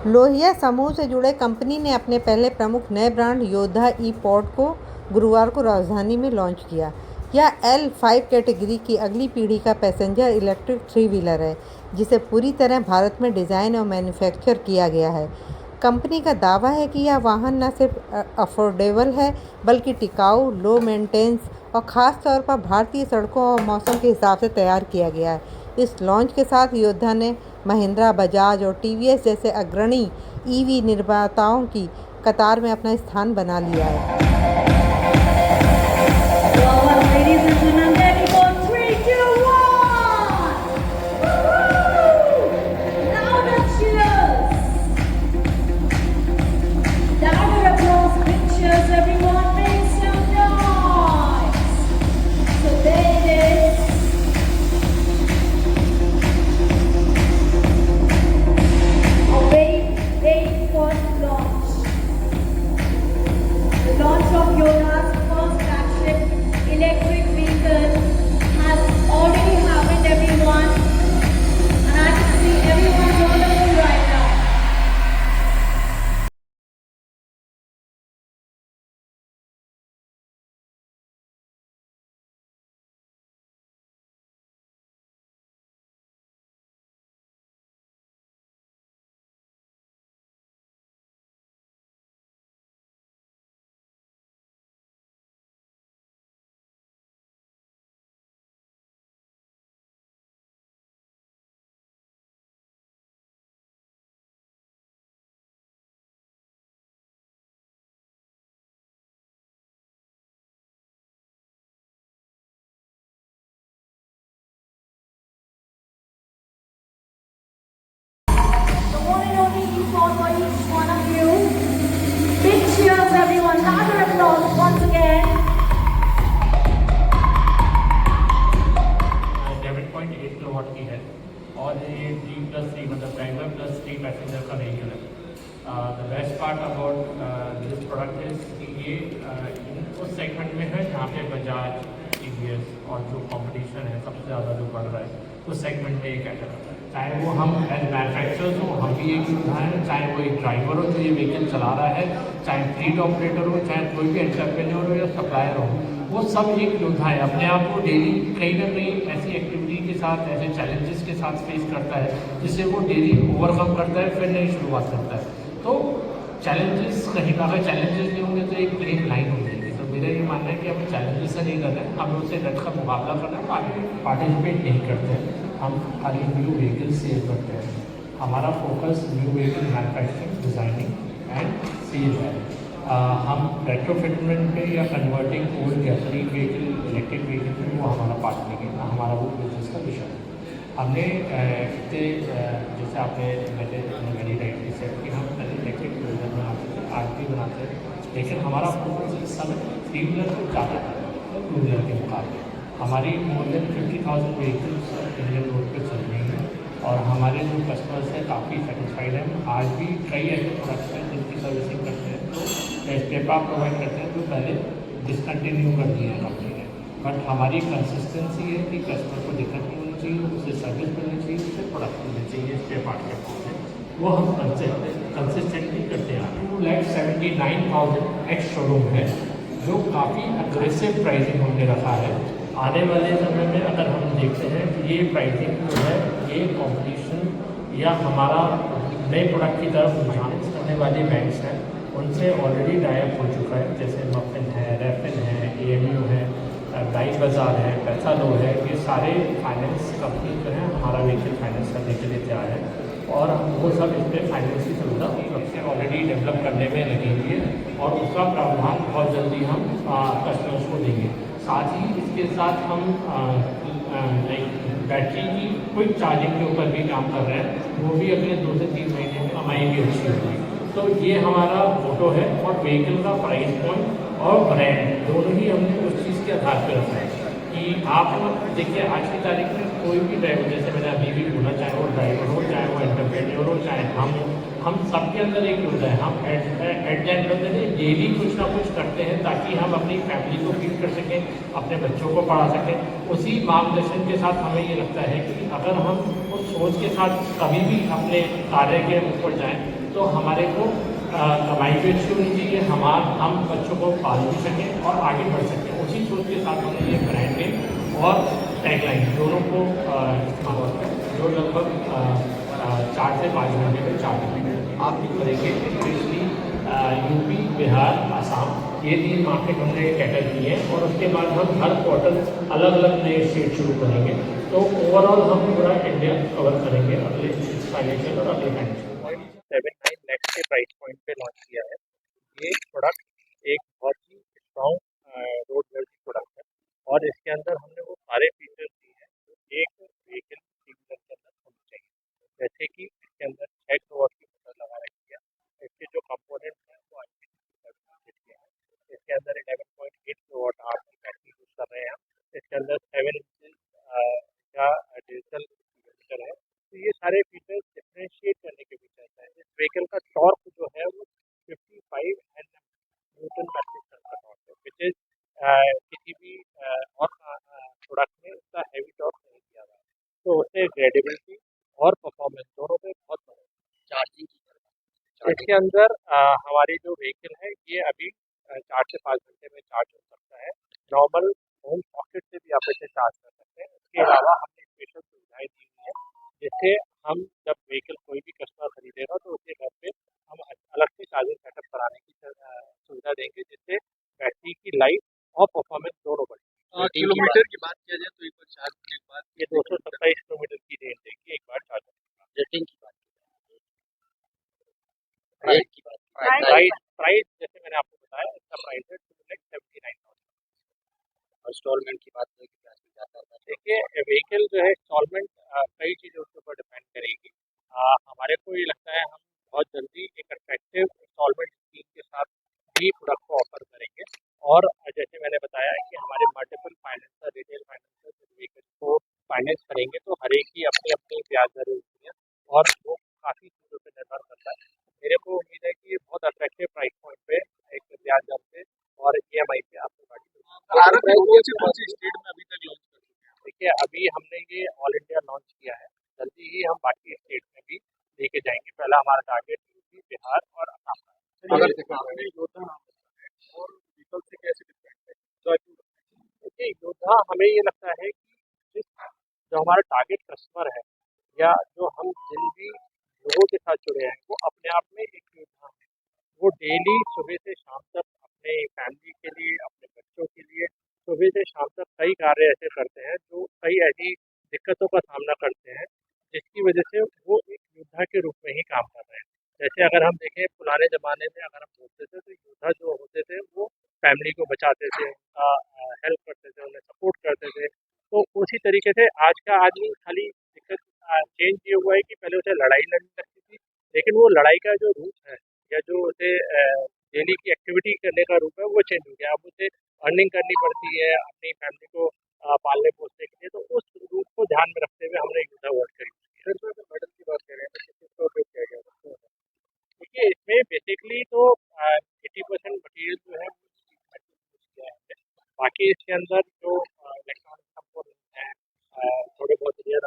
लोहिया समूह से जुड़े कंपनी ने अपने पहले प्रमुख नए ब्रांड योद्धा ई-पॉड को गुरुवार को राजधानी में लॉन्च किया। यह L5 कैटेगरी की अगली पीढ़ी का पैसेंजर इलेक्ट्रिक थ्री व्हीलर है, जिसे पूरी तरह भारत में डिज़ाइन और मैन्युफैक्चर किया गया है। कंपनी का दावा है कि यह वाहन न सिर्फ अफोर्डेबल है, बल्कि टिकाऊ, लो मेंटेनेंस और ख़ास तौर पर भारतीय सड़कों और मौसम के हिसाब से तैयार किया गया है। इस लॉन्च के साथ योद्धा ने महिंद्रा, बजाज और टीवीएस जैसे अग्रणी ईवी निर्माताओं की कतार में अपना स्थान बना लिया है। Everyone, another applause once again. 11.8 kilowatt की है और ये D+3 मतलब ड्राइवर प्लस 3 पैसेंजर का व्हीकल है। The best part about this product is कि ये उस सेगमेंट में है जहाँ पे बजाज, टीवीएस और जो कंपटीशन है सबसे ज़्यादा जो बढ़ रहा है उस सेगमेंट में ये कैटर करता है। चाहे वो हम एज मैन्युफैक्चरर्स हो, हम भी एक योद्धा हैं, चाहे वो एक ड्राइवर हो जो ये व्हीकल चला रहा है, चाहे फ्लीट ऑपरेटर हो, चाहे कोई भी एंटरप्रेन्योर हो या सप्लायर हो, वो सब एक योद्धा है। अपने आप को डेली कहीं ना कहीं ऐसी एक्टिविटी के साथ, ऐसे चैलेंजेस के साथ फेस करता है जिससे वो डेली ओवरकम करता है, फिर नई शुरुआत करता है। तो चैलेंजेस कहीं अगर चैलेंजेस नहीं होंगे तो एक प्लेन लाइन हो जाएगी। तो मेरा ये मानना है कि हमें चैलेंजेस से नहीं करना है, हमें उससे डट का मुकाबला करना है, पार्टिसिपेट नहीं करते हैं, हम खाली न्यू व्हीकल सेल करते हैं। हमारा focus new vehicle manufacturing, designing and sell है। हम रेट्रोफिटमेंट पे या converting old gasoline vehicle electric vehicle पे वो हमारा पार्ट नहीं है, हमारा वो बिजनेस का विषय है। हमने इतने जैसे आपने वेरी राइटली सेट कि हम पहले इलेक्ट्रिक व्हीकल बनाते थे, आज भी बनाते हैं, लेकिन हमारा फोकस इस समय थ्री व्हीलर को ज़्यादा है टू व्हीलर के मुकाबले। हमारी more than 50,000 vehicles Indian road पर चल रही हैं और हमारे जो कस्टमर्स हैं काफ़ी सेटिस्फाइड हैं। आज भी कई ऐसे प्रोडक्ट्स हैं जिनकी सर्विसिंग करते हैं तो स्पेयर पार्ट प्रोवाइड करते हैं जो पहले डिसकंटिन्यू कर दिए हैं कंपनी ने। बट हमारी कंसिस्टेंसी है कि कस्टमर को दिक्कत नहीं होनी चाहिए, उसे सर्विस मिलनी चाहिए, उसे प्रोडक्ट मिलने चाहिए स्पेयर पार्ट के फॉर्म में, वो हम कंसिस्टेंटली करते हैं। 2,79,000 एक्स शोरूम है जो काफ़ी अग्रेसिव प्राइसिंग हमने रखा है। आने वाले समय में अगर हम देखते हैं कि ये प्राइसिंग जो है ये कंपटीशन या हमारा नए प्रोडक्ट की तरफ रुझान करने वाले बैंक्स हैं उनसे ऑलरेडी टाइप हो चुका है, जैसे मफिन है, रेफिन है, AMU है, बाइक बाज़ार है, पैसा लो है। ये सारे फाइनेंस कंपनी जो हैं हमारा व्हीकल फाइनेंस करने के लिए तैयार है और वो सब इस पर फाइनेंस की सुविधा सबसे ऑलरेडी डेवलप करने में लगी हुई है और उसका प्रावधान बहुत जल्दी हम कस्टमर्स को देंगे। साथ ही इसके साथ हम बैटरी की क्विक चार्जिंग के ऊपर भी काम कर रहे हैं, वो भी अगले 2 से 3 महीने में हमारी भी अच्छी होगी। तो ये हमारा मोटो है और व्हीकल का प्राइस पॉइंट और ब्रांड दोनों ही हमने उस चीज़ के आधार पर रखा है कि आप देखिए आज की तारीख में कोई भी ड्राइवर, जैसे मैंने अभी भी बोला, चाहे वो ड्राइवर हो, चाहे वो एंटरप्रेन्योर हो, चाहे हम सबके अंदर एक होता है। हम at the end of the day daily कुछ ना कुछ करते हैं ताकि हम अपनी फैमिली को फीड कर सकें, अपने बच्चों को पढ़ा सकें। उसी मार्गदर्शन के साथ हमें ये लगता है कि अगर हम उस सोच के साथ कभी भी अपने कार्य के ऊपर जाएं तो हमारे को कमाई भी अच्छी होनी चाहिए, हम बच्चों को पाल भी सकें और आगे बढ़ सकें। उसी सोच के साथ हमने ये ब्रांड नेम और टैगलाइन दोनों को इस्तेमाल किया, जो लगभग 4 से 5 घंटे में चार्ज आप भी करेंगे। स्पेशली यूपी, बिहार, आसाम, ये 3 मार्केट हमने कैटर किए हैं और उसके बाद हम हर क्वार्टर अलग अलग नए स्टेट शुरू करेंगे। तो ओवरऑल हम पूरा इंडिया कवर करेंगे अगले फाइनेंशियल और अगले फाइनेंशियल। 79 लाख के प्राइस पॉइंट पे लॉन्च किया है। ये प्रोडक्ट एक बहुत ही स्ट्रॉन्ग रोड वर्दी प्रोडक्ट है और इसके अंदर हमने वो सारे फीचर्स दिए हैं जो एक व्हीकल के अंदर होने चाहिए। जैसे कि इसके अंदर 6 किलोवाट की मोटर लगा रखी है, इसके जो कंपोनेंट्स हैं वो अच्छे हैं। इसके अंदर 11.8 किलोवाट आवर की बैटरी यूज कर रहे हैं हम। इसके अंदर 7 इंच का डिजिटल मीटर है। तो ये सारे फीचर्स डिफ्रेंशिएट करने के फीचर्स हैं। इस व्हीकल का टॉर्क जो है वो 55 न्यूटन मैट्रिक टन का टॉर्क है, विच इज किसी भी और प्रोडक्ट में उसका हैवी टॉर्क नहीं दिया गया है। तो उससे ग्रेडेबिलिटी और परफॉर्मेंस दोनों पे बहुत बड़ा चार्जिंग इसके अंदर हमारी जो व्हीकल है ये अभी 4 से 5 घंटे में चार्ज हो सकता है। नॉर्मल होम सॉकेट से भी आप इसे चार्ज कर सकते हैं। इसके अलावा हमने स्पेशल सुविधाएं दी हुई हैं, जिससे हम जब व्हीकल कोई भी कस्टमर खरीदेगा तो उसके घर पे हम अलग से चार्जिंग सेटअप कराने की सुविधा देंगे, जिससे बैटरी की लाइफ और परफॉर्मेंस दोनों बढ़े। किलोमीटर की बात किया जाए तो एक बार चार्ज करने के बाद ये 227 किलोमीटर की रेंज देगी एक बार चार्ज करने के बाद। रेटिंग की बात प्राइस की बात प्राइस जैसे मैंने आपको बताया, इसका प्राइस है 2,79,000। और इंस्टॉलमेंट की बात करें कि प्राइस में जाता है। देखिए व्हीकल जो है इंस्टॉलमेंट कई चीज़ों के ऊपर डिपेंड करेगी। हमारे को ये लगता है हम बहुत जल्दी एक अट्रैक्टिव इंस्टॉलमेंट स्कीम के साथ भी प्रोडक्ट को ऑफर करेंगे। और जैसे मैंने बताया कि हमारे multiple financer, retail financer vehicle को फाइनेंस करेंगे तो हर एक की अपनी अपनी ब्याज दरें होती हैं और वो काफ़ी चीज़ों पर निर्भर करता है। मेरे को उम्मीद है कि ये बहुत अट्रैक्टिव प्राइस पॉइंट पे एक ब्याज दर पे और EMI पे आपको गाड़ी भारत में कौन सी स्टेट में अभी तक लॉन्च कर चुके हैं? देखिए अभी हमने ये ऑल इंडिया लॉन्च किया है, जल्दी ही हम बाकी स्टेट में भी लेके जाएंगे। पहला हमारा टारगेट यूपी, बिहार और आसाम का। अगर आपने योद्धा नाम बताया है और व्हीकल से कैसे डिफरेंट है देखिए योद्धा हमें ये लगता है कि जो हमारा टारगेट कस्टमर है या जो हम जिन भी लोगों के साथ जुड़े हैं वो अपने आप में एक योद्धा है। वो डेली सुबह से शाम तक अपने फैमिली के लिए, अपने बच्चों के लिए सुबह से शाम तक कई कार्य ऐसे करते हैं जो कई ऐसी दिक्कतों का सामना करते हैं, जिसकी वजह से वो एक योद्धा के रूप में ही काम कर रहे हैं। जैसे अगर हम देखें पुराने ज़माने में अगर हम बोलते थे तो योद्धा जो होते थे वो फैमिली को बचाते थे, उनका हेल्प करते थे, उन्हें सपोर्ट करते थे। तो उसी तरीके से आज का आदमी खाली दिक्कत चेंज ये हुआ है कि पहले उसे लड़ाई लड़नी लगती थी, लेकिन वो लड़ाई का जो रूप है या जो उसे डेली की एक्टिविटी करने का रूप है वो चेंज हो गया। अब उसे अर्निंग करनी पड़ती है अपनी फैमिली को पालने पोसने के लिए। तो उस रूप को ध्यान में रखते हुए हमने योद्धा वर्ड का यूज़ किया। फिर तो अगर मेडल की बात करें तो किस स्टोर पे किया गया है? देखिए इसमें बेसिकली तो 80% मटेरियल जो है वो स्टील का यूज़ किया है। बाकी इसके अंदर जो इलेक्ट्रॉनिक कंपोनेंट्स हैं, थोड़े बहुत रेयर